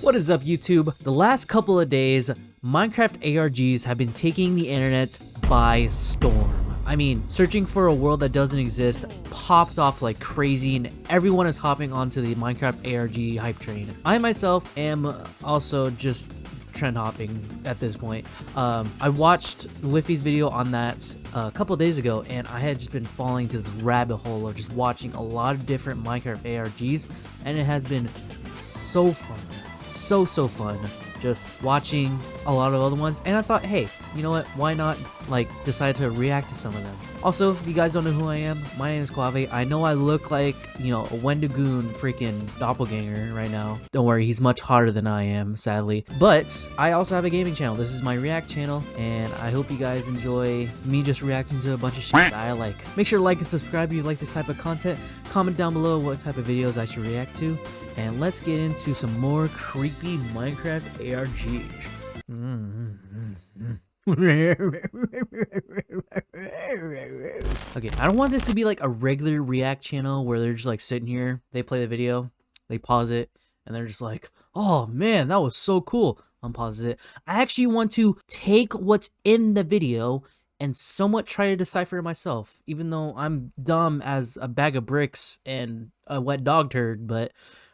What is up, YouTube? The last couple of days, Minecraft ARGs have been taking the internet by storm. I mean, searching for a world that doesn't exist popped off like crazy, and everyone is hopping onto the Minecraft ARG hype train. I myself am also just trend hopping at this point. I watched Whiffy's video on that a couple days ago, and I had just been falling to this rabbit hole of just watching a lot of different Minecraft ARGs, and it has been so fun. So fun just watching a lot of other ones, and I thought, hey, you know what, why not like decide to react to some of them. Also, if you guys don't know who I am, my name is Quave. I know I look like, you know, a Wendigoon freaking doppelganger right now. Don't worry, he's much hotter than I am, sadly. But I also have a gaming channel. This is my react channel, and I hope you guys enjoy me just reacting to a bunch of shit that I like. Make sure to like and subscribe if you like this type of content. Comment down below what type of videos I should react to, and let's get into some more creepy Minecraft ARGs. Okay, I don't want this to be like a regular react channel where they're just like sitting here, they play the video, they pause it, and they're just like, oh man, that was so cool, unpause it. I actually want to take what's in the video and somewhat try to decipher it myself, even though I'm dumb as a bag of bricks and a wet dog turd, but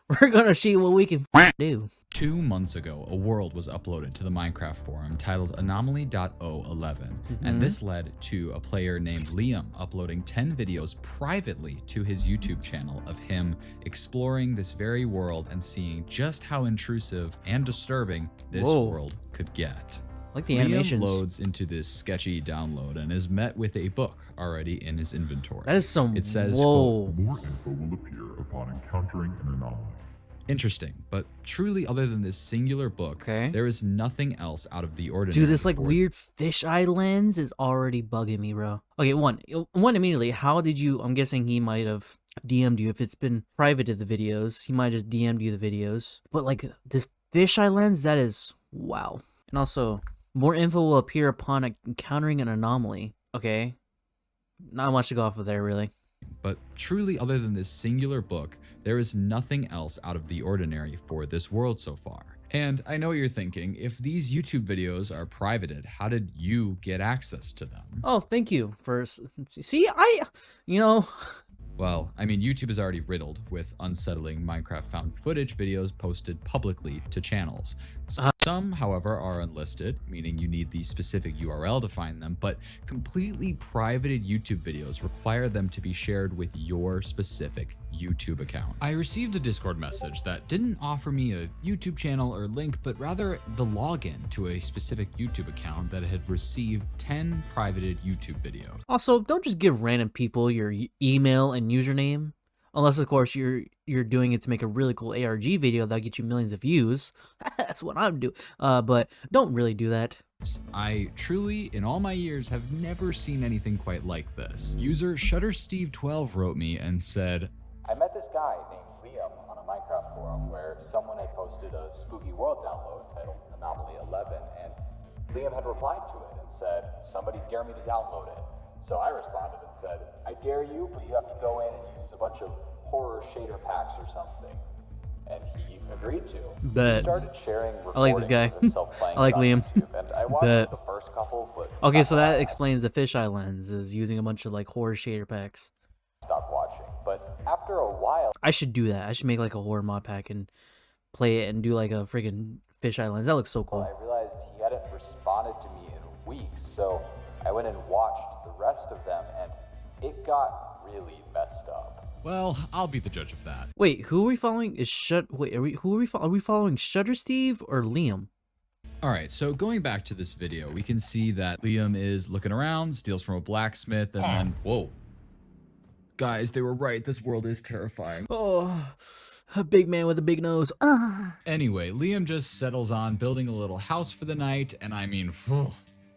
we're gonna see what we can do. 2 months ago, a world was uploaded to the Minecraft forum titled anomaly.011, and this led to a player named Liam uploading 10 videos privately to his YouTube channel of him exploring this very world and seeing just how intrusive and disturbing this world could get. Like the Liam animations. loads into this sketchy download and is met with a book already in his inventory. That is some. It says, whoa. quote, More info will appear upon encountering an anomaly. interesting, but truly other than this singular book, there is nothing else out of the ordinary. Dude, this like weird fisheye lens is already bugging me, bro. Okay, one immediately, how did you, I'm guessing he might have DM'd you. If it's been private to the videos, he might just DM'd you the videos. But like this fisheye lens, that is, wow. And also, more info will appear upon encountering an anomaly. Okay, not much to go off of there, really. But truly other than this singular book, there is nothing else out of the ordinary for this world so far. And I know what you're thinking, if these YouTube videos are privated, how did you get access to them? Oh, thank you for, see, you know. Well, I mean, YouTube is already riddled with unsettling Minecraft found footage videos posted publicly to channels. Some, however, are unlisted, meaning you need the specific URL to find them, but completely privated YouTube videos require them to be shared with your specific YouTube account. I received a Discord message that didn't offer me a YouTube channel or link, but rather the login to a specific YouTube account that had received 10 privated YouTube videos. Also, don't just give random people your email and username. Unless, of course, you're doing it to make a really cool ARG video that'll get you millions of views. That's what I'm doing. But don't really do that. I truly, in all my years, have never seen anything quite like this. User ShutterSteve12 wrote me and said, I met this guy named Liam on a Minecraft forum where someone had posted a spooky world download titled Anomaly 11, and Liam had replied to it and said, somebody dare me to download it. So I responded and said, I dare you, but you have to go in and use a bunch of horror shader packs or something. And he agreed to. Bet. He started sharing I like this guy. recordings of himself playing I like on Liam. YouTube, and I watched the first couple, but Okay, so that explains the fisheye lens is using a bunch of like horror shader packs. stopped watching. But after a while, I should do that. I should make like a horror mod pack and play it and do like a freaking fisheye lens. That looks so cool. I realized he hadn't responded to me in weeks, so I went and watched the rest of them, and it got really messed up. well, I'll be the judge of that. Wait, who are we following? Are we following Shutter Steve or Liam? All right, so going back to this video, we can see that Liam is looking around, steals from a blacksmith, and then, whoa. Guys, they were right. This world is terrifying. Oh, a big man with a big nose. Anyway, Liam just settles on building a little house for the night, and I mean,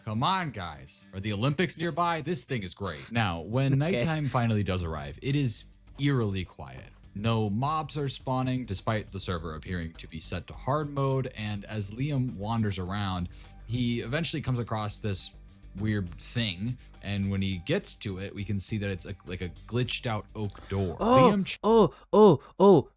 come on, guys. Are the Olympics nearby? This thing is great. Now, when nighttime finally does arrive, it is eerily quiet. No mobs are spawning, despite the server appearing to be set to hard mode, and as Liam wanders around, he eventually comes across this weird thing. And when he gets to it, we can see that it's like a glitched out oak door.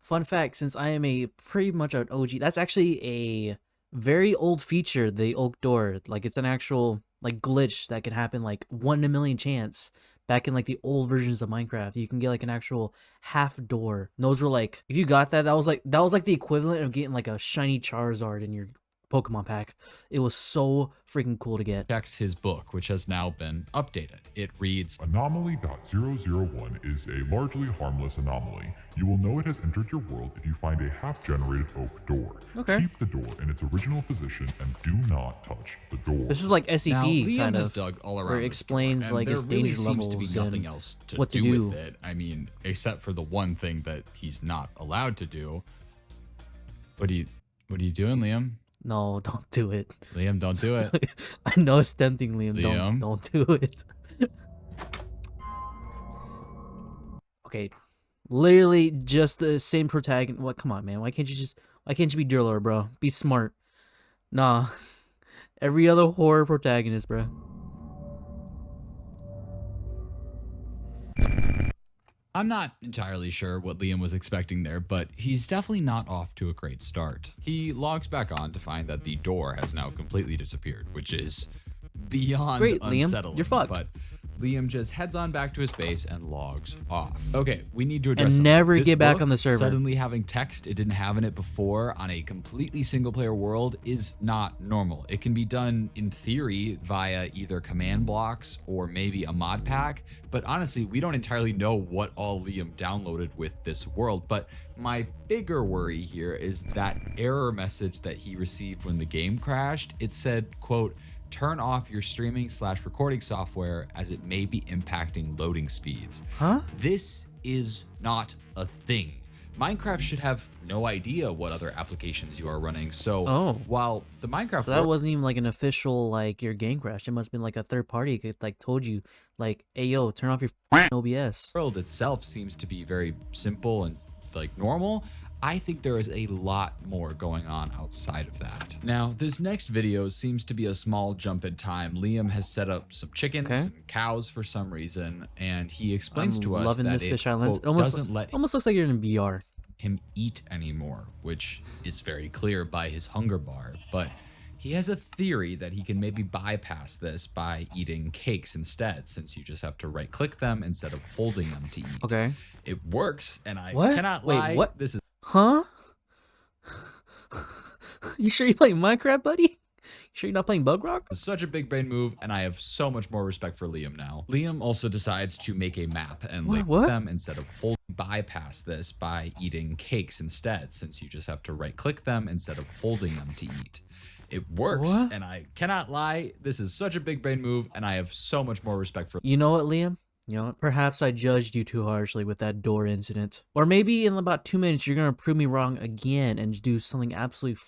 Fun fact, since I am a pretty much an OG, that's actually a very old feature, the oak door. Like, it's an actual like glitch that can happen like 1 in a million chance. Back in like the old versions of Minecraft, you can get like an actual half door. And those were like, if you got that, that was like the equivalent of getting like a shiny Charizard in your Pokemon pack. It was so freaking cool to get. Checks his book, which has now been updated. It reads, Anomaly.001 is a largely harmless anomaly. You will know it has entered your world if you find a half-generated oak door. Okay. Keep the door in its original position and do not touch the door. This is like SCP now, Liam kind has of, dug all around where it this explains door, and like there its really danger seems levels to be and nothing else to what to do do with it. I mean, except for the one thing that he's not allowed to do. What are you doing, Liam? No, don't do it. Liam, don't do it. I know it's tempting, Liam. Liam? Don't do it. Okay, literally just the same protagonist. What? Come on, man. Why can't you be Driller, bro? Be smart. Nah. Every other horror protagonist, bro. I'm not entirely sure what Liam was expecting there, but he's definitely not off to a great start. He logs back on to find that the door has now completely disappeared, which is beyond Great, Liam. unsettling. You're fucked. But Liam just heads on back to his base and logs off. Okay, we need to address And something. never This get back book on the server. Suddenly having text it didn't have in it before on a completely single player world is not normal. It can be done in theory via either command blocks or maybe a mod pack, but honestly, we don't entirely know what all Liam downloaded with this world. But my bigger worry here is that error message that he received when the game crashed. It said, quote, "Turn off your streaming/recording software as it may be impacting loading speeds." Huh? This is not a thing. Minecraft should have no idea what other applications you are running. So while the Minecraft So that wasn't even like an official, like, your game crashed. It must have been like a third party that like told you, like, hey yo, turn off your OBS. world itself seems to be very simple and like normal, I think there is a lot more going on outside of that. Now, this next video seems to be a small jump in time. Liam has set up some chickens and cows for some reason, and he explains to us that it, quote, doesn't let almost looks like you're in VR. him eat anymore, which is very clear by his hunger bar. But he has a theory that he can maybe bypass this by eating cakes instead, since you just have to right click them instead of holding them to eat. Okay. It works, and I What? cannot Wait, lie. what? This is Huh? You sure you're playing Minecraft, buddy? You sure you're not playing Bug Rock? such a big brain move, and I have so much more respect for Liam now. Liam also decides to make a map and label them instead of holding. Bypass this by eating cakes instead, since you just have to right click them instead of holding them to eat. It works, and I cannot lie. This is such a big brain move, and I have so much more respect for. You know what, Liam? You know what? Perhaps I judged you too harshly with that door incident. Or maybe in about 2 minutes you're gonna prove me wrong again and do something absolutely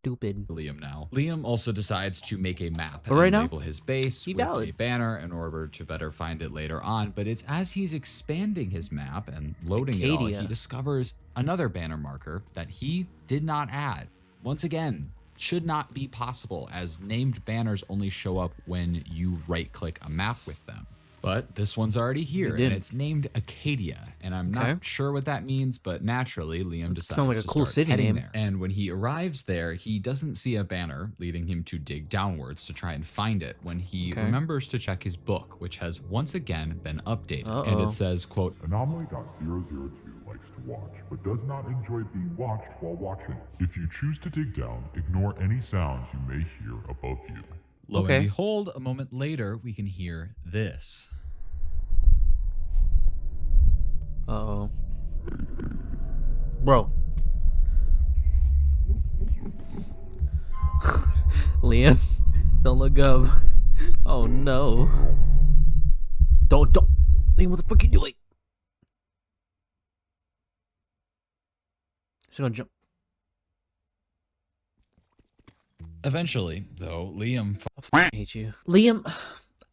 stupid. Liam now. Liam also decides to make a map But and right now, label his base with a banner in order to better find it later on. But it's as he's expanding his map and loading it all, he discovers another banner marker that he did not add. Once again, should not be possible, as named banners only show up when you right click a map with them. But this one's already here, and it's named Acadia, and I'm not sure what that means, but naturally, Liam decides to start heading there. And when he arrives there, he doesn't see a banner, leading him to dig downwards to try and find it, when he remembers to check his book, which has once again been updated. And it says, quote, Anomaly.002 likes to watch, but does not enjoy being watched while watching. If you choose to dig down, ignore any sounds you may hear above you. Lo and behold, a moment later, we can hear this. Uh-oh. Bro. Liam, don't look up. Oh no. Don't. Liam, what the fuck are you doing? He's gonna jump. Eventually, though, Liam I hate you. Liam,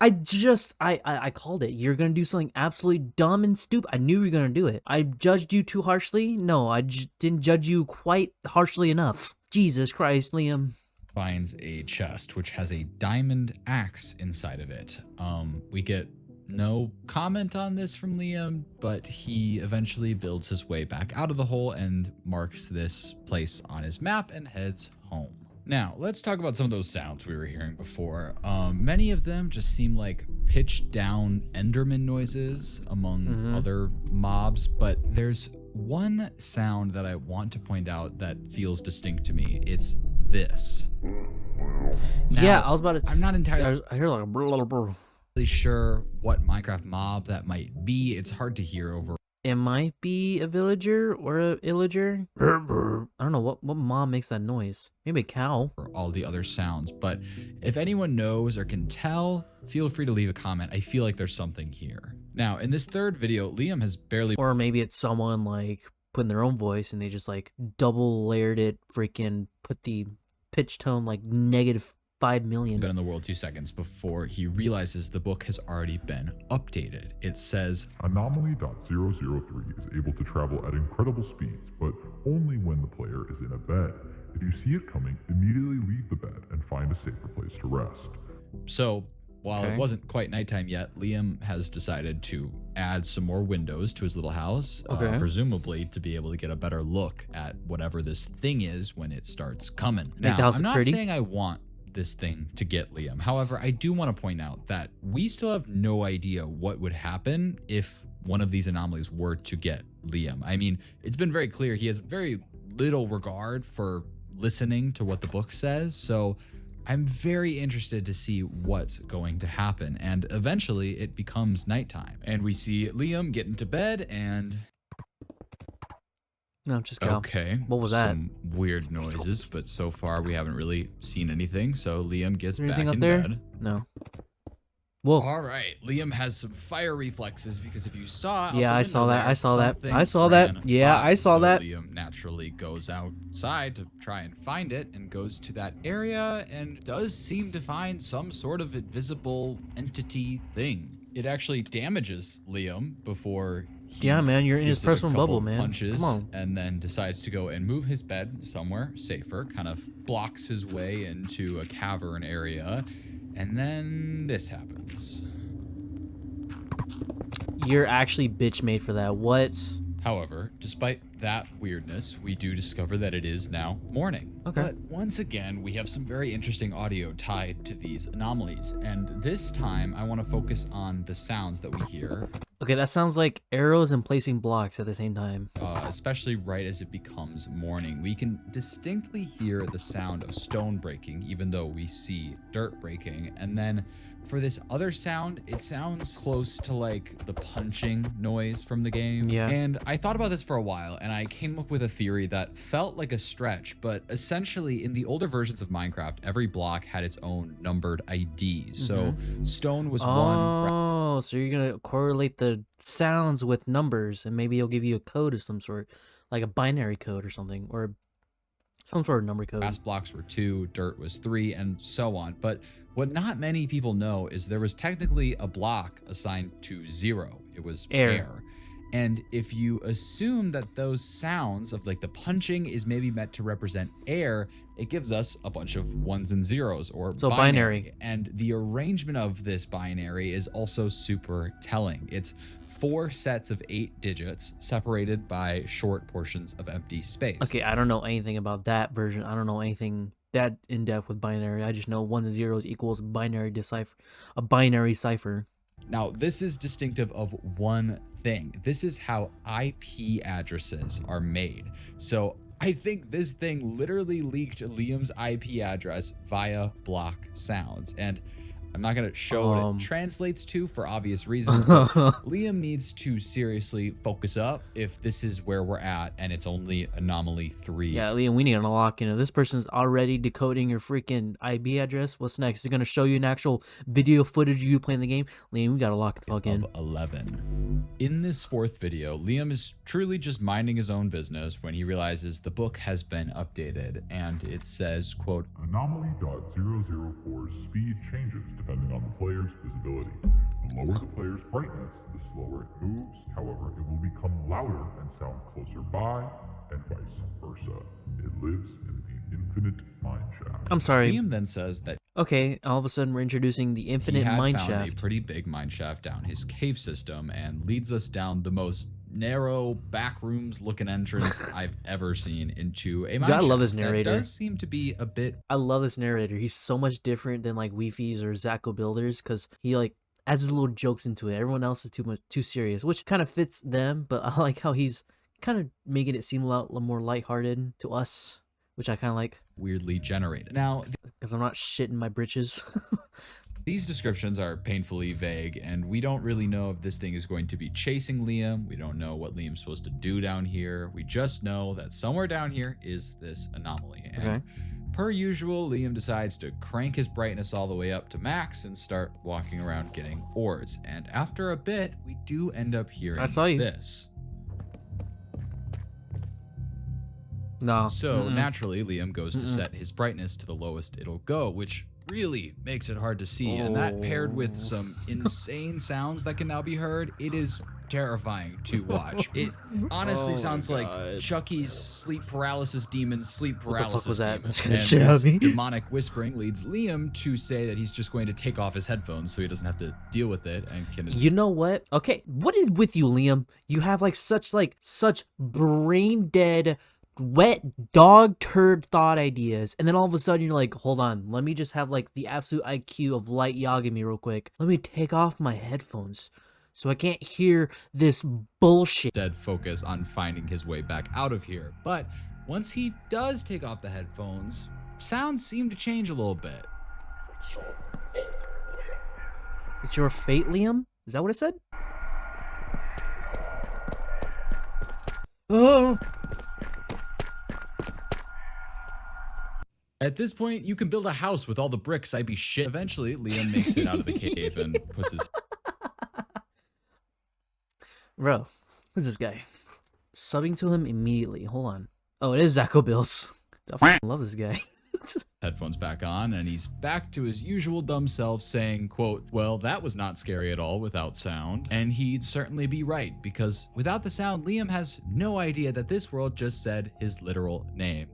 I called it. You're gonna do something absolutely dumb and stupid. I knew you were gonna do it. I judged you too harshly? No, I didn't judge you quite harshly enough. Jesus Christ, Liam. finds a chest which has a diamond axe inside of it. We get no comment on this from Liam, but he eventually builds his way back out of the hole and marks this place on his map and heads home. Now, let's talk about some of those sounds we were hearing before. Many of them just seem like pitched down Enderman noises among other mobs, but there's one sound that I want to point out that feels distinct to me. It's this. Yeah, Now, I was about to. I'm not entirely I hear like a brr. sure what Minecraft mob that might be. It's hard to hear over It might be a villager or a illager. I don't know what mob makes that noise. Maybe a cow. all the other sounds, but if anyone knows or can tell, feel free to leave a comment. I feel like there's something here. Now, in this third video, Liam has barely Or maybe it's someone like putting their own voice and they just like double layered it, freaking put the pitch tone like -5 million. been in the world 2 seconds before he realizes the book has already been updated. It says, Anomaly.003 is able to travel at incredible speeds, but only when the player is in a bed. If you see it coming, immediately leave the bed and find a safer place to rest. so while Okay. it wasn't quite nighttime yet, Liam has decided to add some more windows to his little house, Okay. presumably to be able to get a better look at whatever this thing is when it starts coming. the Now, house I'm look not pretty. saying I want this thing to get Liam. However, I do want to point out that we still have no idea what would happen if one of these anomalies were to get Liam. I mean, it's been very clear he has very little regard for listening to what the book says, so I'm very interested to see what's going to happen. And eventually it becomes nighttime and we see Liam get into bed and No, just cow. okay, What was that? some weird noises, but so far we haven't really seen anything. So Liam gets Is there back anything up in there? bed. No. Whoa. All right, Liam has some fire reflexes because if you saw, out Yeah, the I saw window that. there, I saw that. something I saw that. ran Yeah, by. I saw So that. Liam naturally goes outside to try and find it and goes to that area and does seem to find some sort of invisible entity thing. It actually damages Liam before he Yeah, man, you're in his gives it a personal couple bubble, man. punches, Come on. and then decides to go and move his bed somewhere safer, kind of blocks his way into a cavern area, and then this happens. You're actually bitch made for that. What? However, despite that weirdness, we do discover that it is now morning. Okay. But once again, we have some very interesting audio tied to these anomalies, and this time I want to focus on the sounds that we hear, Okay, that sounds like arrows and placing blocks at the same time. especially right as it becomes morning. We can distinctly hear the sound of stone breaking, even though we see dirt breaking, and then for this other sound, it sounds close to like the punching noise from the game. Yeah. And I thought about this for a while and I came up with a theory that felt like a stretch, but essentially in the older versions of Minecraft, every block had its own numbered IDs. So stone was one. Oh, so you're gonna correlate the sounds with numbers, and maybe it'll give you a code of some sort, like a binary code or something, or some sort of number code. Grass blocks were 2, dirt was 3, and so on. But what not many people know is there was technically a block assigned to 0. It was Air. air. And if you assume that those sounds of like the punching is maybe meant to represent air, it gives us a bunch of 1s and 0s, or So binary. And the arrangement of this binary is also super telling. It's 4 sets of 8 digits separated by short portions of empty space. Okay, I don't know anything about that version. I don't know anything that in depth with binary. I just know 1 and 0s equals binary decipher, a binary cipher. Now, this is distinctive of one thing. This is how IP addresses are made. So I think this thing literally leaked Liam's IP address via block sounds. And I'm not going to show what it translates to for obvious reasons, but Liam needs to seriously focus up if this is where we're at and it's only anomaly 3. Yeah, Liam, we need to unlock. You know, this person's already decoding your freaking IP address. What's next? Is it gonna show you an actual video footage of you playing the game? Liam, we gotta lock the fuck in. Of 11. In this 4th video, Liam is truly just minding his own business when he realizes the book has been updated, and it says, quote, Anomaly.004's speed changes depending on the player's visibility. The lower the player's brightness, the slower it moves. However, it will become louder and sound closer by, and vice versa. It lives in the infinite mine shaft. I'm sorry. Liam then says that Okay, all of a sudden we're introducing the he infinite had mine found a shaft. pretty big mine shaft down his cave system and leads us down the most narrow back rooms looking entrance I've ever seen into a mine I love shaft this that narrator. does seem to be a bit I love this narrator. He's so much different than like Weefies or Zacko Builders because he like adds his little jokes into it. Everyone else is too serious, which kind of fits them. But I like how he's kind of making it seem a lot more lighthearted to us, which I kind of like weirdly generated. Now, because I'm not shitting my britches. these descriptions are painfully vague, and we don't really know if this thing is going to be chasing Liam. We don't know what Liam's supposed to do down here. We just know that somewhere down here is this anomaly. And Okay. per usual, Liam decides to crank his brightness all the way up to max and start walking around getting ores. And after a bit, we do end up hearing I saw you. this. No. So naturally, Liam goes to set his brightness to the lowest it'll go, which really makes it hard to see. And that paired with some insane sounds that can now be heard, it is terrifying to watch. It honestly sounds like Chucky's sleep paralysis demon's sleep paralysis was that? demon. That's gonna And shit out this of me. demonic whispering leads Liam to say that he's just going to take off his headphones so he doesn't have to deal with it and can You know what? Okay, what is with you, Liam? You have such brain dead, wet dog turd thought ideas, and then all of a sudden you're like, hold on, let me just have like the absolute IQ of Light Yagami real quick. Let me take off my headphones so I can't hear this bullshit. dead focus on finding his way back out of here. But once he does take off the headphones, sounds seem to change a little bit. It's your fate, Liam? Is that what it said? Oh. At this point, you can build a house with all the bricks. I'd be shit. Eventually, Liam makes it out of the cave and puts his Bro, who's this guy? Subbing to him immediately. Hold on. Oh, it is Zacko Bills. I fucking love this guy. headphones back on, and he's back to his usual dumb self saying, quote, well, that was not scary at all without sound. And he'd certainly be right, because without the sound, Liam has no idea that this world just said his literal name.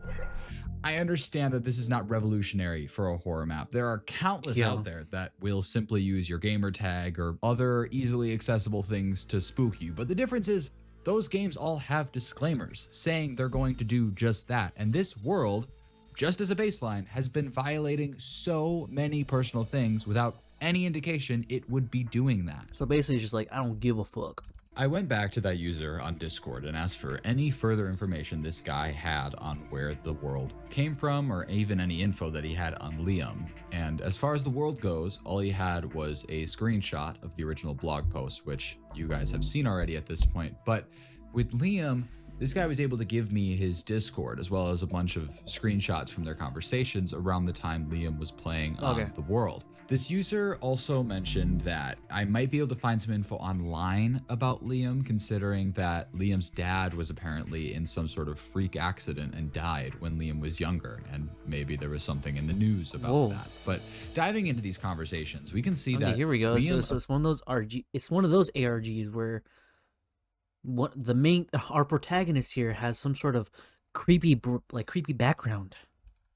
I understand that this is not revolutionary for a horror map. There are countless out there that will simply use your gamer tag or other easily accessible things to spook you. But the difference is those games all have disclaimers saying they're going to do just that. And this world, just as a baseline, has been violating so many personal things without any indication it would be doing that. So basically it's just like, I don't give a fuck. I went back to that user on Discord and asked for any further information this guy had on where the world came from, or even any info that he had on Liam. And as far as the world goes, all he had was a screenshot of the original blog post, which you guys have seen already at this point. But with Liam, this guy was able to give me his Discord, as well as a bunch of screenshots from their conversations around the time Liam was playing on the world. This user also mentioned that I might be able to find some info online about Liam, considering that Liam's dad was apparently in some sort of freak accident and died when Liam was younger, and maybe there was something in the news about that. But diving into these conversations, we can see that here we go. Liam, So it's one of those ARG. It's one of those ARGs where our protagonist here has some sort of creepy background.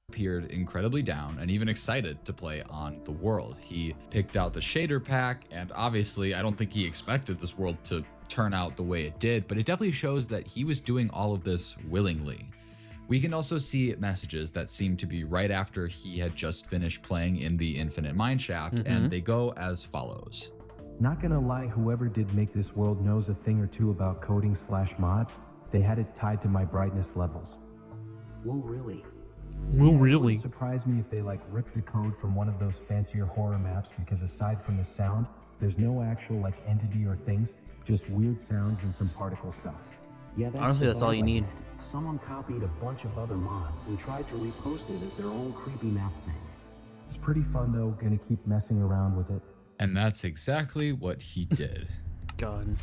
appeared incredibly down and even excited to play on the world. He picked out the shader pack, and obviously I don't think he expected this world to turn out the way it did, but it definitely shows that he was doing all of this willingly. We can also see messages that seem to be right after he had just finished playing in the Infinite Mineshaft, and they go as follows. Not gonna lie, whoever did make this world knows a thing or two about coding/mods. They had it tied to my brightness levels. Whoa, really? Well, really? Wouldn't surprise me if they ripped the code from one of those fancier horror maps, because aside from the sound, there's no actual entity or things, just weird sounds and some particle stuff. Yeah, Honestly, that's all you need. Someone copied a bunch of other mods and tried to repost it as their own creepy map thing. It's pretty fun though, gonna keep messing around with it. And that's exactly what he did. God.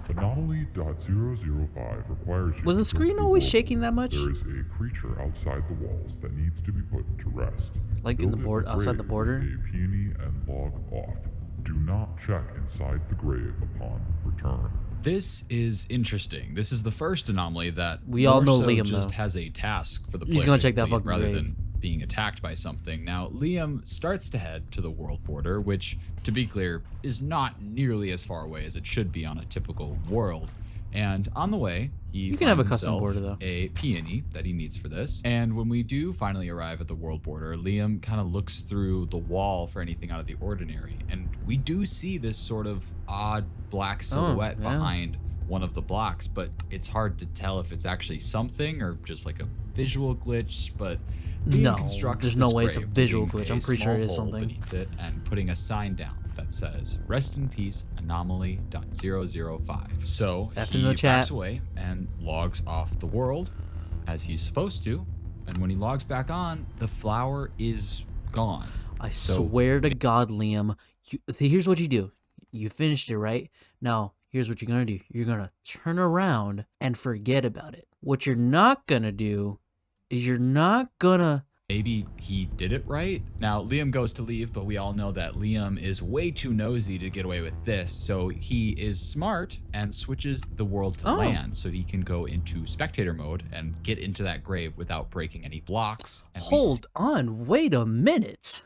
Anomaly.005 requires you Was the to screen go always through shaking that much? There is a creature outside the walls that needs to be put to rest. Like in the Build it outside the grave border? with a peony and log off. Do not check inside the grave upon return. This is interesting. This is the first anomaly that We all know more so Liam, just though. has a task for the player He's gonna to check that complete fucking rather grave. than being attacked by something. Now, Liam starts to head to the world border, which, to be clear, is not nearly as far away as it should be on a typical world. And on the way, he can have finds a custom himself border, though. a peony that he needs for this. And when we do finally arrive at the world border, Liam kind of looks through the wall for anything out of the ordinary. And we do see this sort of odd black silhouette yeah. behind one of the blocks, but it's hard to tell if it's actually something or just like a visual glitch. But Liam No, constructs there's no this way it's a grave, visual digging glitch. a I'm pretty sure it small is hole something. beneath it and putting a sign down that says "Rest in Peace Anomaly.005." So F he in the chat. backs away and logs off the world as he's supposed to, and when he logs back on, the flower is gone. I So- swear to God, Liam, here's what you do. You finished it, right? Now, here's what you're going to do. You're going to turn around and forget about it. What you're not going to do is you're not going to... Maybe he did it right. Now, Liam goes to leave, but we all know that Liam is way too nosy to get away with this. So he is smart and switches the world to Oh. land so he can go into spectator mode and get into that grave without breaking any blocks. And we Hold on, wait a minute.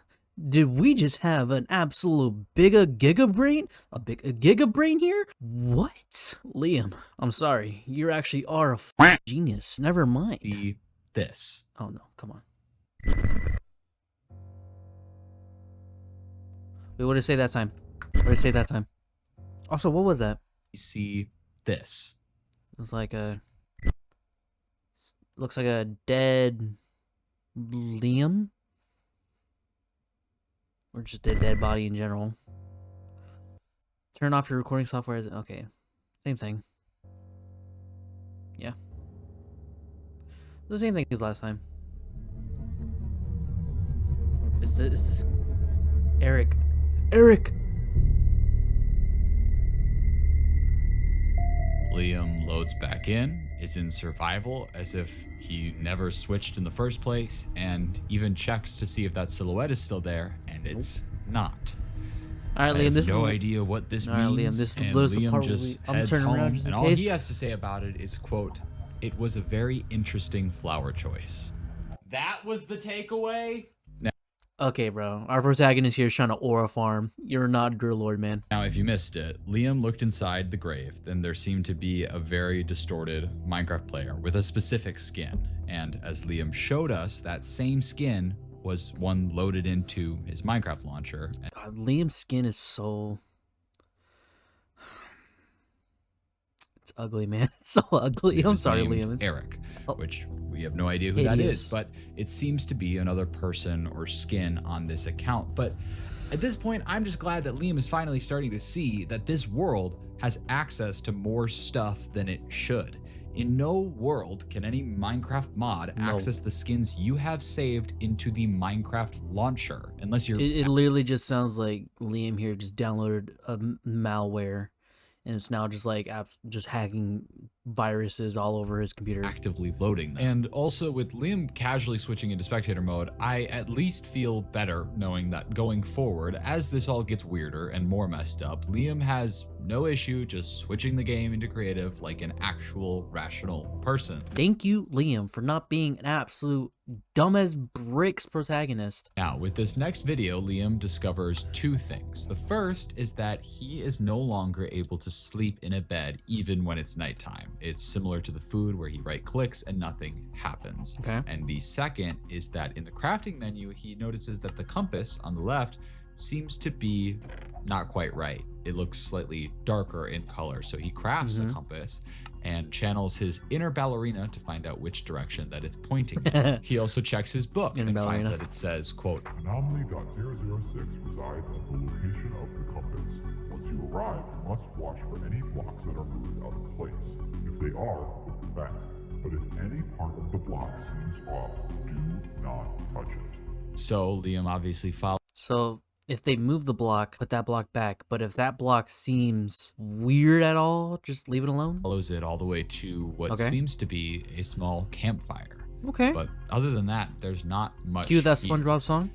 Did we just have an absolute giga brain? A giga brain here? What? Liam, I'm sorry. You actually are a genius. Never mind. see this. Oh no, come on. Wait, what did it say that time? What did it say that time? Also, what was that? We see this. It was like a... Looks like a dead... Liam? Or just a dead body in general. Turn off your recording software. Okay. Same thing. Yeah. The same thing as last time. Is this Eric? Eric! Liam loads back in, is in survival as if he never switched in the first place, and even checks to see if that silhouette is still there, and it's not. All right, I Liam. have This no is idea what this All right, means, Liam, this is and the Liam part where just I'm heads turning home, around just in and all case. he has to say about it is, quote, "It was a very interesting flower choice." That was the takeaway? Okay, bro. Our protagonist here is trying to aura farm. You're not a Drill Lord, man. Now, if you missed it, Liam looked inside the grave, and there seemed to be a very distorted Minecraft player with a specific skin. And as Liam showed us, that same skin was one loaded into his Minecraft launcher. God, Liam's skin is so... It's ugly, man. It's so ugly. It I'm was sorry, named Liam. It's... Eric, Oh. which we have no idea who that is, Hideous. but it seems to be another person or skin on this account. But at this point, I'm just glad that Liam is finally starting to see that this world has access to more stuff than it should. In no world can any Minecraft mod No. access the skins you have saved into the Minecraft launcher, unless you're It literally just sounds like Liam here just downloaded a malware, and it's now just like just hacking viruses all over his computer. actively loading them. And also with Liam casually switching into spectator mode, I at least feel better knowing that going forward, as this all gets weirder and more messed up, Liam has no issue just switching the game into creative like an actual rational person. Thank you, Liam, for not being an absolute dumb as bricks protagonist. Now, with this next video, Liam discovers two things. The first is that he is no longer able to sleep in a bed even when it's nighttime. It's similar to the food where he right-clicks and nothing happens. Okay. And the second is that in the crafting menu, he notices that the compass on the left seems to be not quite right. It looks slightly darker in color. So he crafts a compass and channels his inner ballerina to find out which direction that it's pointing in. He also checks his book Inner and finds ballerina. that it says, quote, Anomaly.006 resides at the location of the compass. Once you arrive, you must watch for any blocks that are moved out of place. If they are, put them back. But if any part of the block seems off, do not touch it. so Liam obviously follows So if they move the block, put that block back. But if that block seems weird at all, just leave it alone. it all the way to what Okay. seems to be a small campfire. Okay. But other than that, there's not much. Cue that here. SpongeBob song.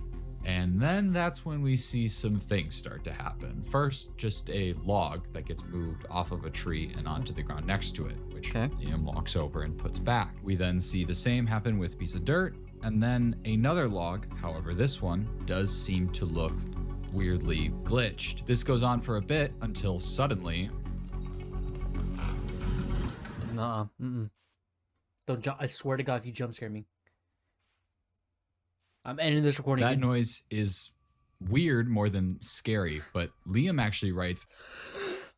And then that's when we see some things start to happen. First, just a log that gets moved off of a tree and onto the ground next to it, which Okay. Liam walks over and puts back. We then see the same happen with a piece of dirt and then another log. However, this one does seem to look weirdly glitched. This goes on for a bit until suddenly, Nah. Don't jump. I swear to God, if you jump scare me, I'm ending this recording. that noise is weird more than scary, but Liam actually writes,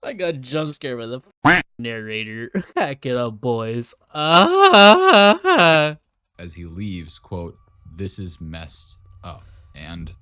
I got jump scared by the narrator. Hack it up, boys. Ah! as he leaves, quote, "This is messed up." And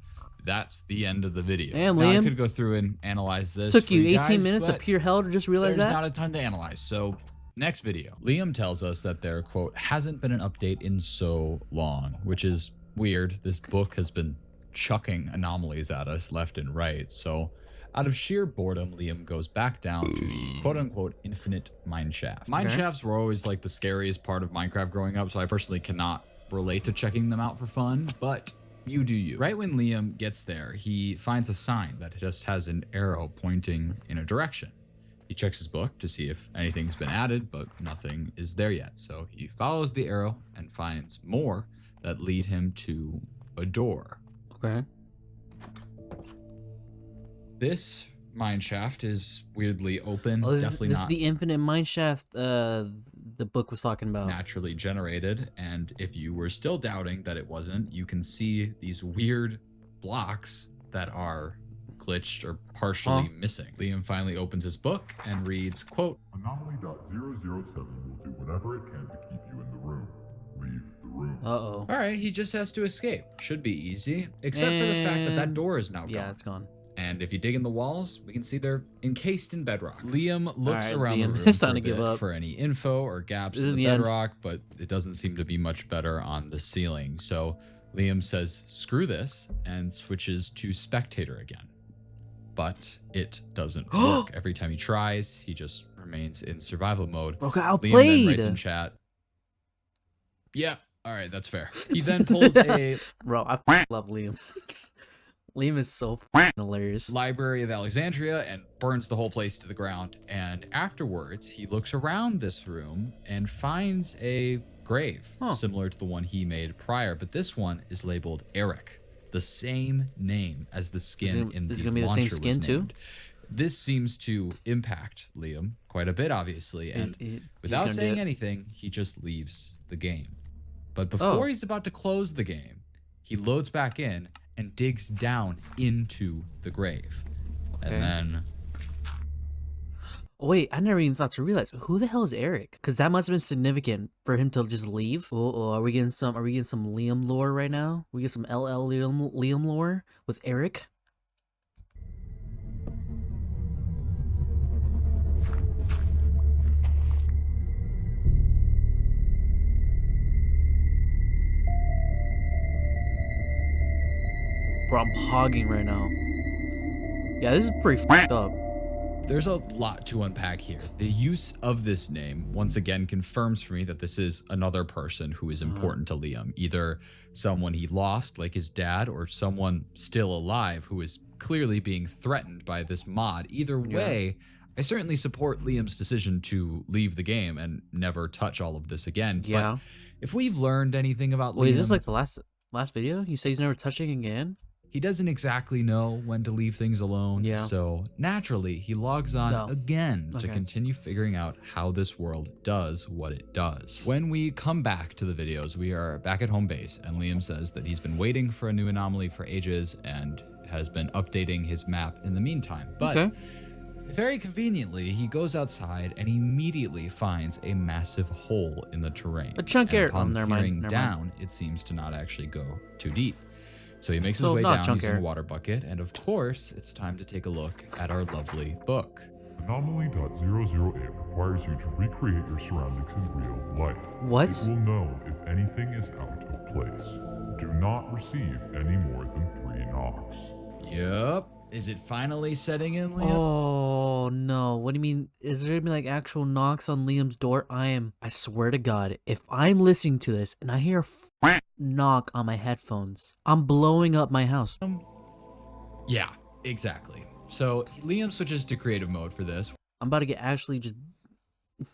that's the end of the video. Damn, now, I Liam. could go through and analyze this. Took for you 18 guys, minutes of but pure hell to just realize there's that? not a ton to analyze. So next video, Liam tells us that there, quote, hasn't been an update in so long, which is weird. This book has been chucking anomalies at us left and right. So out of sheer boredom, Liam goes back down to the quote unquote infinite mine shaft. Mine shafts were always like the scariest part of Minecraft growing up, so I personally cannot relate to checking them out for fun, but you do you. Right when Liam gets there, he finds a sign that just has an arrow pointing in a direction. He checks his book to see if anything's been added, but nothing is there yet. So he follows the arrow and finds more that lead him to a door. Okay. This mine shaft is weirdly open, Oh, definitely this not is the infinite mine shaft the book was talking about. naturally generated. And if you were still doubting that it wasn't, you can see these weird blocks that are glitched or partially missing. Liam finally opens his book and reads, quote, Anomaly.007 will do whatever it can to keep you in the room. Leave the room. Uh-oh. all right, he just has to escape. Should be easy, except for the fact that that And- door is now gone. Yeah, it's gone. And if you dig in the walls, we can see they're encased in bedrock. Liam looks Alright, around Liam, the room it's for, time a to give bit up. for any info or gaps This in is the the end. bedrock, but it doesn't seem to be much better on the ceiling. So Liam says, screw this, and switches to spectator again. But it doesn't work. Every time he tries, he just remains in survival mode. Bro, Liam got then outplayed. writes in chat, yeah, all right, that's fair. He then pulls a Bro, I love Liam. Liam is so hilarious. Library of Alexandria and burns the whole place to the ground. And afterwards, he looks around this room and finds a grave similar to the one he made prior, but this one is labeled Eric, the same name as the skin in Is the it gonna be the launcher same was skin too? named. This seems to impact Liam quite a bit, obviously, and He's without gonna do saying it. anything, he just leaves the game. But before he's about to close the game, he loads back in and digs down into the grave. Okay. And then Oh, wait, I never even thought to realize who the hell is Eric? Because that must have been significant for him to just leave. Oh, are we getting some? Are we getting some Liam lore right now? We get some LL Liam lore with Eric. Bro, I'm hogging right now. Yeah, this is pretty fucked up. there's a lot to unpack here. The use of this name once again confirms for me that this is another person who is important to Liam, either someone he lost like his dad or someone still alive who is clearly being threatened by this mod. Either way, I certainly support Liam's decision to leave the game and never touch all of this again. Yeah. But if we've learned anything about Wait, Liam, is this like the last video? You say he's never touching again? he doesn't exactly know when to leave things alone. Yeah. So naturally, he logs on again to Okay. continue figuring out how this world does what it does. When we come back to the videos, we are back at home base, and Liam says that he's been waiting for a new anomaly for ages and has been updating his map in the meantime. But Okay. very conveniently, he goes outside and immediately finds a massive hole in the terrain. A chunk And air- upon never mind, peering never mind. down, it seems to not actually go too deep. So he makes his So way not down chunk using air. a water bucket, and of course, it's time to take a look at our lovely book. Anomaly.008 requires you to recreate your surroundings in real life. What? It will know if anything is out of place. Do not receive any more than 3 knocks. Yup. Is it finally setting in, Liam? Oh no! What do you mean? Is there gonna be like actual knocks on Liam's door? I swear to God, if I'm listening to this and I hear a knock on my headphones, I'm blowing up my house. Yeah, exactly. So Liam switches to creative mode for this, I'm about to get actually just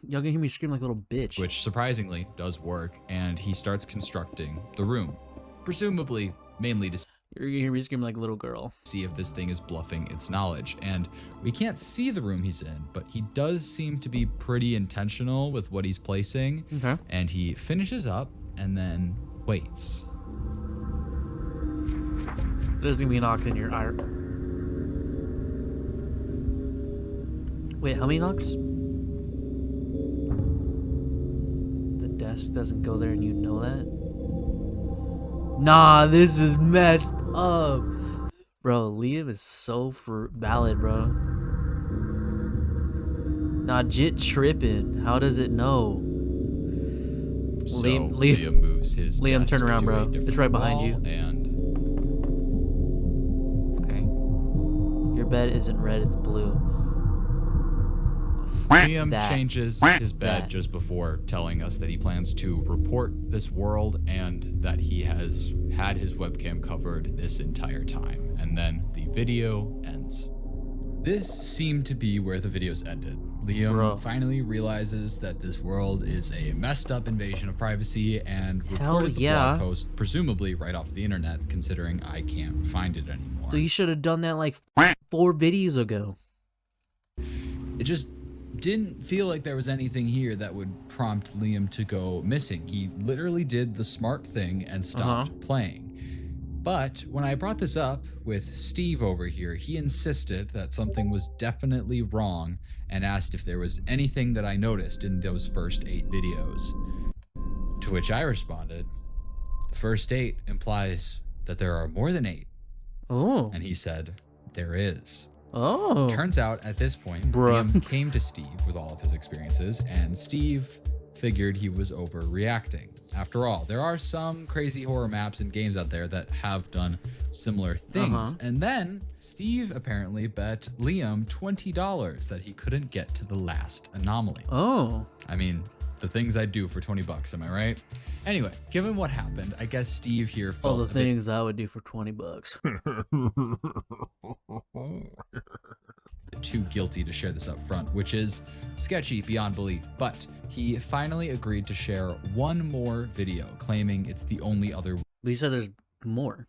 Y'all gonna hear me scream like a little bitch. which surprisingly does work, and he starts constructing the room, presumably mainly to You're gonna hear me scream like a little girl. see if this thing is bluffing its knowledge. And we can't see the room he's in, but he does seem to be pretty intentional with what he's placing. Okay. And he finishes up and then waits. There's gonna be an knocks in your eye. Wait, how many knocks? The desk doesn't go there and you know that? Nah, this is messed up. Bro, Liam is so valid, bro. Nah, Jit tripping. How does it know? So Liam moves his Liam, desk turn around, to a bro. It's different right behind wall, you. And Okay. Your bed isn't red, it's blue. Liam that. changes his bed That. just before telling us that he plans to report this world and that he has had his webcam covered this entire time. And then the video ends. This seemed to be where the videos ended. Liam Bro. finally realizes that this world is a messed up invasion of privacy and Hell reported the yeah. blog post presumably right off the internet, considering I can't find it anymore. So you should have done that like 4 videos ago. It just didn't feel like there was anything here that would prompt Liam to go missing. He literally did the smart thing and stopped playing. But when I brought this up with Steve over here, he insisted that something was definitely wrong and asked if there was anything that I noticed in those first 8 videos. To which I responded, the first 8 implies that there are more than 8. Oh. And he said, there is. Oh. Turns out at this point, Bruh. Liam came to Steve with all of his experiences, and Steve figured he was overreacting. After all, there are some crazy horror maps and games out there that have done similar things. And then Steve apparently bet Liam $20 that he couldn't get to the last anomaly. Oh. I mean, the things I'd do for 20 bucks, am I right? Anyway, given what happened, I guess Steve here All felt the a bit things I would do for $20. too guilty to share this up front, which is sketchy beyond belief, but he finally agreed to share one more video, claiming it's the only other But you said there's more.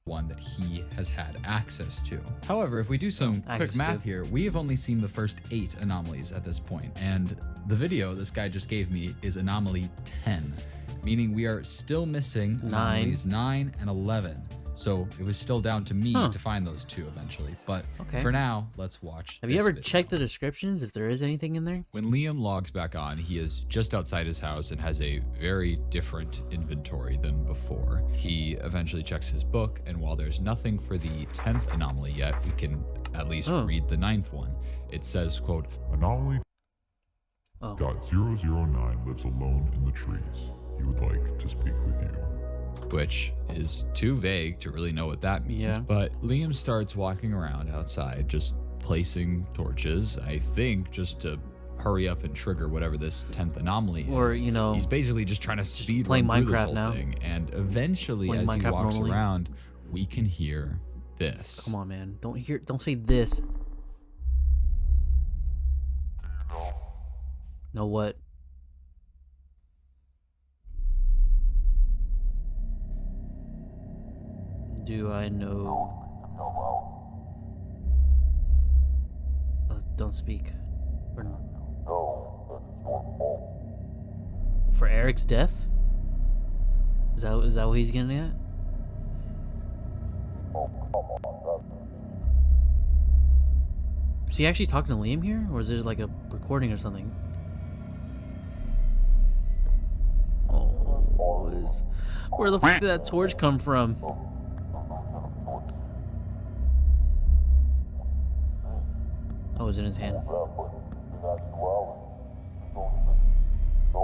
one that he has had access to. However, if we do some quick access math to. here, we have only seen the first 8 anomalies at this point, and the video this guy just gave me is anomaly 10, meaning we are still missing anomalies 9 and 11. So it was still down to me to find those 2 eventually. But Okay. for now, let's watch. Have you this ever video. checked the descriptions if there is anything in there? When Liam logs back on, he is just outside his house and has a very different inventory than before. He eventually checks his book, and while there's nothing for the 10th anomaly yet, we can at least read the 9th one. It says, quote, Anomaly Oh. .009 lives alone in the trees. He would like to speak with you. which is too vague to really know what that means. Yeah. But Liam starts walking around outside, just placing torches, I think, just to hurry up and trigger whatever this 10th anomaly is. Or, you know, he's basically just trying to speed playing run through this Minecraft whole now. thing. And eventually, Playing as he Minecraft walks normally. around, we can hear this. Come on, man. Don't say this. Know what? Do I know? Don't speak. For Eric's death? Is that what he's getting at? Is he actually talking to Liam here, or is it like a recording or something? Oh, where the fuck did that torch come from? Oh, it was in his hand.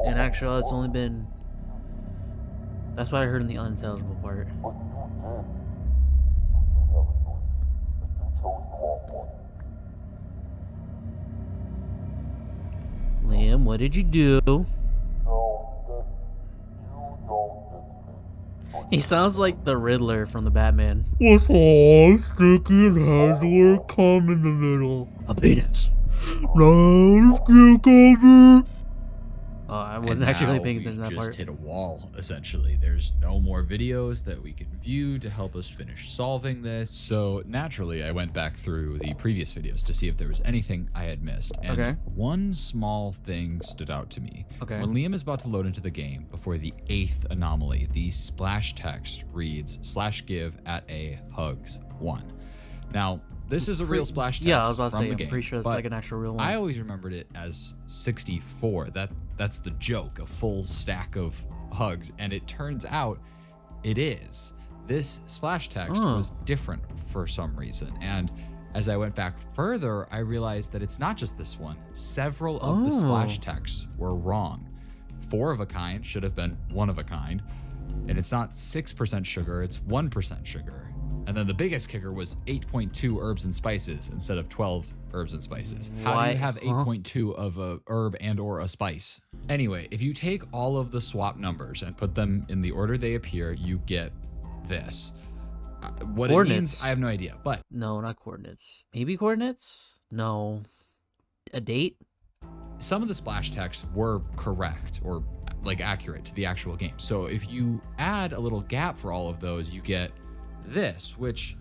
In actuality, it's only been... That's what I heard in the unintelligible part. Liam, what did you do? He sounds like the Riddler from the Batman. What's all sticky and has the word "cum" in the middle? A penis. No, cover. Oh, I wasn't And actually now paying we attention to that just part. hit a wall, essentially. There's no more videos that we can view to help us finish solving this. So naturally, I went back through the previous videos to see if there was anything I had missed. And Okay. one small thing stood out to me. Okay. When Liam is about to load into the game, before the 8th anomaly, the splash text reads /give at a hugs 1. Now, this is a real splash text Yeah, I was about to from say, the I'm game, pretty sure it's but like an actual real one. I always remembered it as 64. That's the joke, a full stack of hugs, and it turns out it is. This splash text was different for some reason, and as I went back further, I realized that it's not just this one. Several of the splash texts were wrong. 4 of a kind should have been 1 of a kind, and it's not 6% sugar, it's 1% sugar. And then the biggest kicker was 8.2 herbs and spices instead of 12 herbs and spices. How do you have 8.2 of a herb and or a spice? Anyway, if you take all of the swap numbers and put them in the order they appear, you get this. What it means, I have no idea, but... No, not coordinates. Maybe coordinates? No. A date? Some of the splash texts were correct or like accurate to the actual game. So if you add a little gap for all of those, you get this, which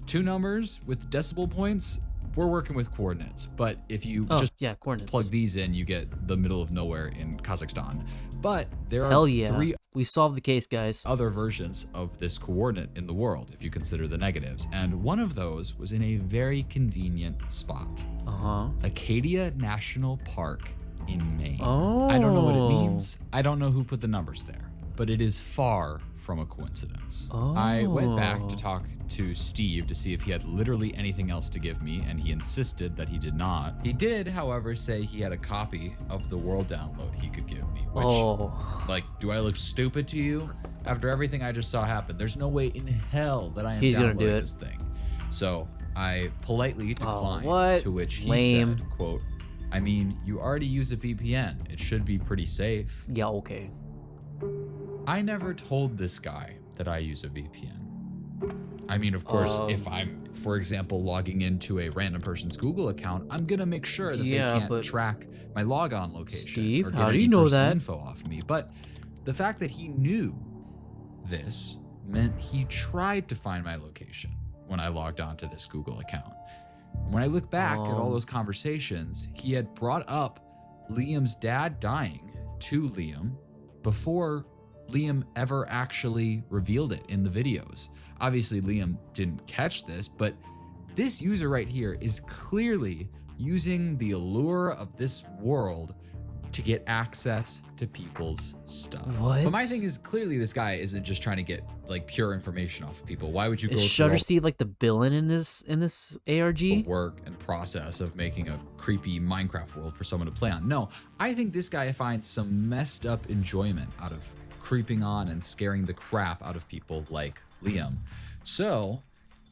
2 numbers with decimal points, we're working with coordinates. But if you just coordinates. plug these in, you get the middle of nowhere in Kazakhstan. But there are Hell yeah. 3 We solved the case, guys. other versions of this coordinate in the world, if you consider the negatives. And one of those was in a very convenient spot. Acadia National Park in Maine. I don't know what it means. I don't know who put the numbers there, but it is far from a coincidence. I went back to talk to Steve to see if he had literally anything else to give me, and he insisted that he did not. He did, however, say he had a copy of the world download he could give me, which, like, do I look stupid to you? After everything I just saw happen, there's no way in hell that I am downloading this thing. So I politely declined, to which he said, quote, I mean, you already use a VPN. It should be pretty safe. Yeah, okay. I never told this guy that I use a VPN. I mean, of course, if I'm, for example, logging into a random person's Google account, I'm gonna make sure that they can't track my logon location. Steve, or get how do any you know personal that? info off me. But the fact that he knew this meant he tried to find my location when I logged onto this Google account. When I look back at all those conversations, he had brought up Liam's dad dying to Liam before Liam ever actually revealed it in the videos. Obviously, Liam didn't catch this, but this user right here is clearly using the allure of this world to get access to people's stuff. What? But my thing is, clearly this guy isn't just trying to get like pure information off of people. Why would you go Is through Shutter all Steve like the villain in this ARG? the work and process of making a creepy Minecraft world for someone to play on? No, I think this guy finds some messed up enjoyment out of creeping on and scaring the crap out of people like Liam. So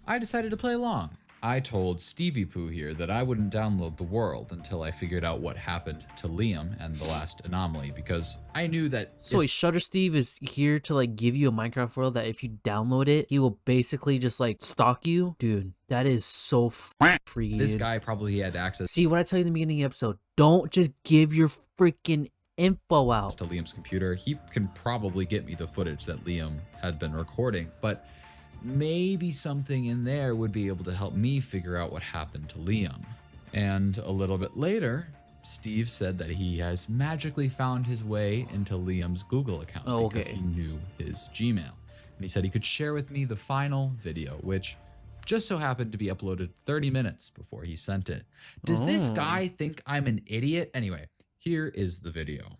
I decided to play along. I told Stevie Poo here that I wouldn't download the world until I figured out what happened to Liam and the last anomaly, because I knew that... So wait, Shutter Steve is here to like give you a Minecraft world that if you download it, he will basically just like stalk you? Dude, that is so freaky. This guy probably had access... See, what I tell you in the beginning of the episode, don't just give your freaking info out to Liam's computer. He can probably get me the footage that Liam had been recording, but maybe something in there would be able to help me figure out what happened to Liam. And a little bit later, Steve said that he has magically found his way into Liam's Google account because he knew his Gmail. And he said he could share with me the final video, which just so happened to be uploaded 30 minutes before he sent it. Does this guy think I'm an idiot? Anyway, here is the video.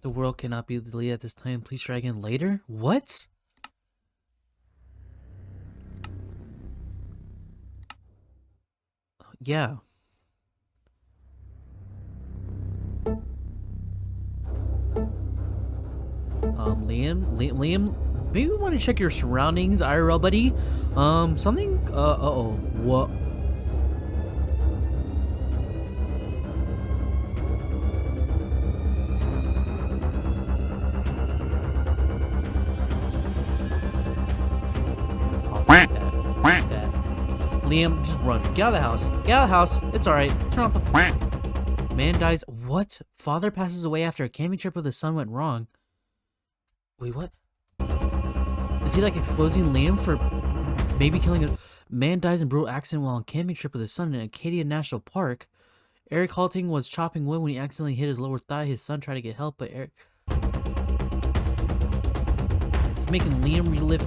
The world cannot be deleted at this time. Please try again later? What? Yeah. Liam, maybe we want to check your surroundings, IRL buddy. What? Liam, just run. Get out of the house. Get out of the house. It's alright. Turn off the man dies. What? Father passes away after a camping trip with his son went wrong. Wait, what? Is he like exposing Liam for maybe killing a man dies in brutal accident while on camping trip with his son in Acadia National Park? Eric Halting was chopping wood when he accidentally hit his lower thigh. His son tried to get help, but Eric... It's making Liam relive...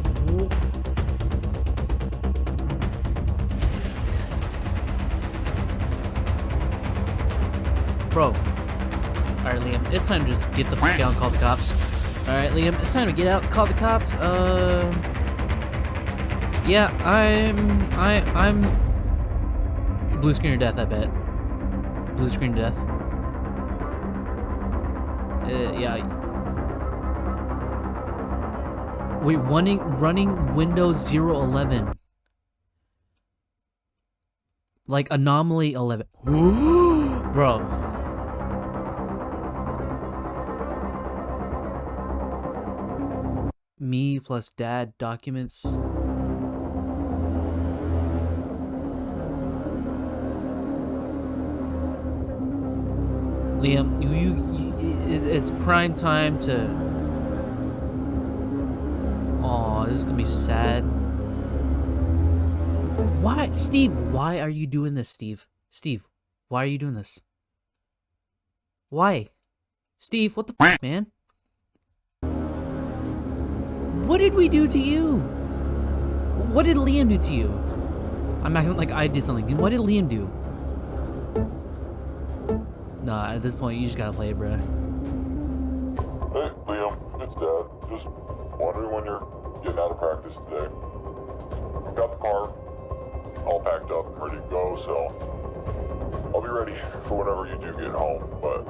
Bro. Alright, Liam. It's time to just get the fuck out and call the cops. Alright, Liam. It's time to get out, call the cops. Yeah, I'm... Blue screen of death, I bet. Blue screen of death. Yeah. Wait, running Windows 011. Like Anomaly 11. Bro. Me plus dad documents. Liam, it's prime time to... Aw, this is gonna be sad. Why? Steve, why are you doing this, Steve? Steve, why are you doing this? Why? Steve, what the fuck, man? What did we do to you? What did Liam do to you? I'm acting like I did something. What did Liam do? Nah, at this point, you just gotta play it, bruh. Hey, Liam, it's Dad. Just wondering when you're getting out of practice today. I've got the car all packed up and ready to go, so I'll be ready for whenever you do get home. But,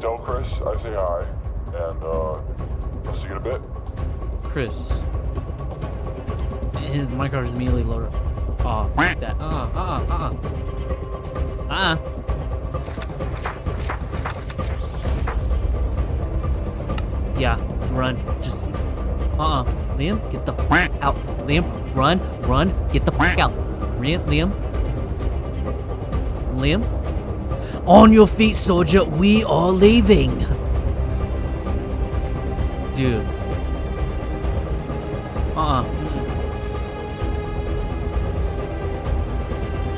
tell Chris I say hi, and, I'll see you in a bit. Chris. His microphone is immediately loaded. Oh, that. Yeah, run. Just. Liam, get the fuck out. Liam, run, get the fuck out. Liam. On your feet, soldier. We are leaving. Dude.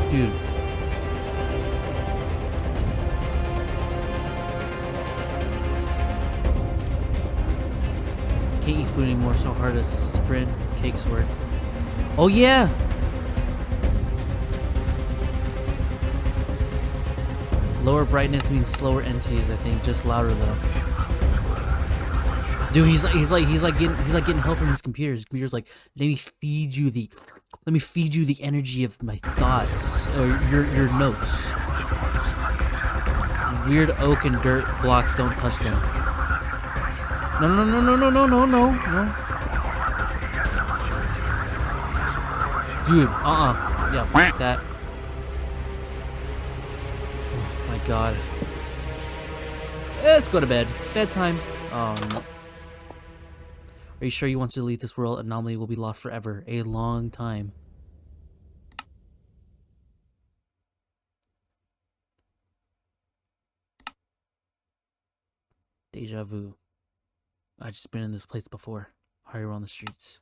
Dude. Can't eat food anymore, so hard to sprint. Cakes work. Oh yeah! Lower brightness means slower entities, I think. Just louder though. Dude, he's like getting help from his computer. His computer's like, let me feed you the energy of my thoughts or your notes. Weird oak and dirt blocks, don't touch them. No. Dude, yeah, fuck that. Oh my god. Let's go to bed. Bedtime. Oh no. Are you sure you want to delete this world? Anomaly will be lost forever. A long time. Deja vu. I've just been in this place before. Hurry around the streets.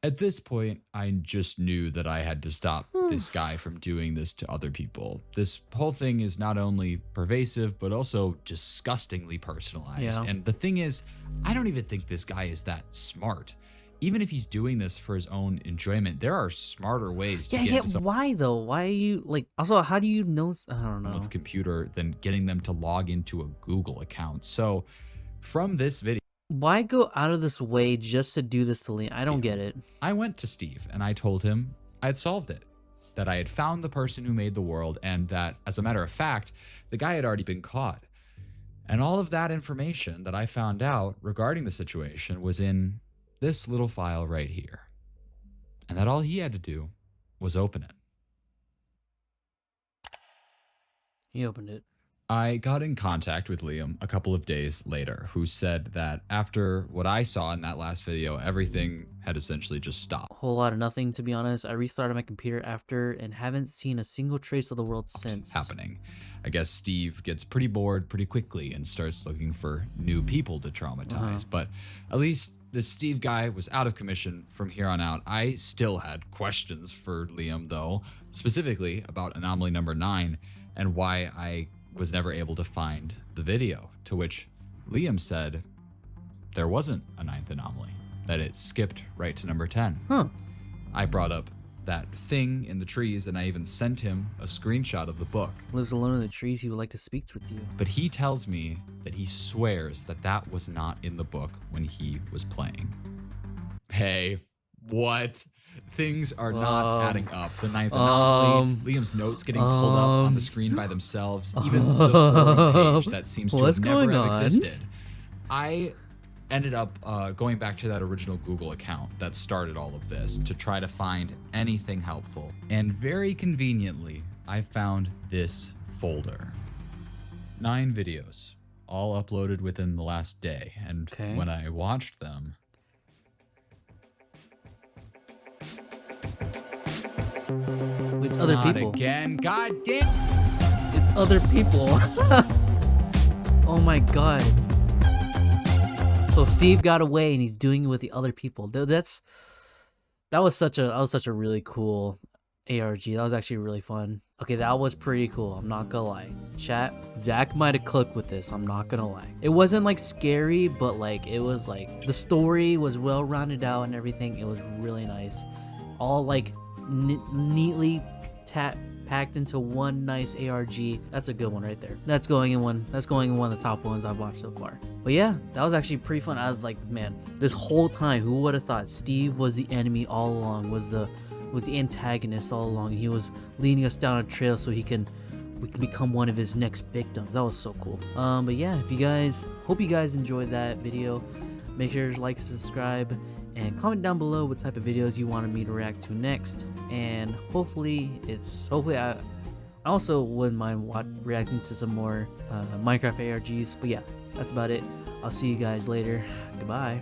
At this point, I just knew that I had to stop this guy from doing this to other people. This whole thing is not only pervasive, but also disgustingly personalized. Yeah. And the thing is, I don't even think this guy is that smart. Even if he's doing this for his own enjoyment, there are smarter ways to get into Why though? Why are you like? Also, how do you know? I don't know. someone's computer than getting them to log into a Google account. So from this video, Why go out of this way just to do this to Liam? I don't get it. I went to Steve and I told him I had solved it, that I had found the person who made the world, and that, as a matter of fact, the guy had already been caught. And all of that information that I found out regarding the situation was in this little file right here. And that all he had to do was open it. He opened it. I got in contact with Liam a couple of days later, who said that after what I saw in that last video, everything had essentially just stopped. A whole lot of nothing, to be honest. I restarted my computer after and haven't seen a single trace of the world since. Happening. I guess Steve gets pretty bored pretty quickly and starts looking for new people to traumatize. But at least this Steve guy was out of commission from here on out. I still had questions for Liam, though, specifically about anomaly number 9 and why I was never able to find the video, to which Liam said there wasn't a 9th anomaly, that it skipped right to number 10. I brought up that thing in the trees, and I even sent him a screenshot of the book. Lives alone in the trees, he would like to speak with you. But he tells me that he swears that that was not in the book when he was playing. Hey, what? Things are not adding up. The 9th anomaly, Liam's notes getting pulled up on the screen by themselves, even the forum page that seems to have never have existed. I ended up going back to that original Google account that started all of this to try to find anything helpful. And very conveniently, I found this folder. 9 videos, all uploaded within the last day. And when I watched them, It's other not people. again, god damn. It's other people. Oh my god. So Steve got away and he's doing it with the other people. That was such a really cool ARG. That was actually really fun. Okay, that was pretty cool. I'm not gonna lie. Chat, Zach might have clicked with this. I'm not gonna lie. It wasn't like scary, but like it was like the story was well rounded out and everything. It was really nice. All like neatly packed into one nice ARG. That's a good one right there. That's going in one of the top ones I've watched so far. But yeah, that was actually pretty fun. I was like, man, this whole time, who would have thought Steve was the enemy all along, was the antagonist all along. He was leading us down a trail so we can become one of his next victims. That was so cool. But yeah, hope you guys enjoyed that video. Make sure to like, subscribe, and comment down below what type of videos you wanted me to react to next. And hopefully I also wouldn't mind reacting to some more Minecraft ARGs. But yeah, that's about it. I'll see you guys later. Goodbye.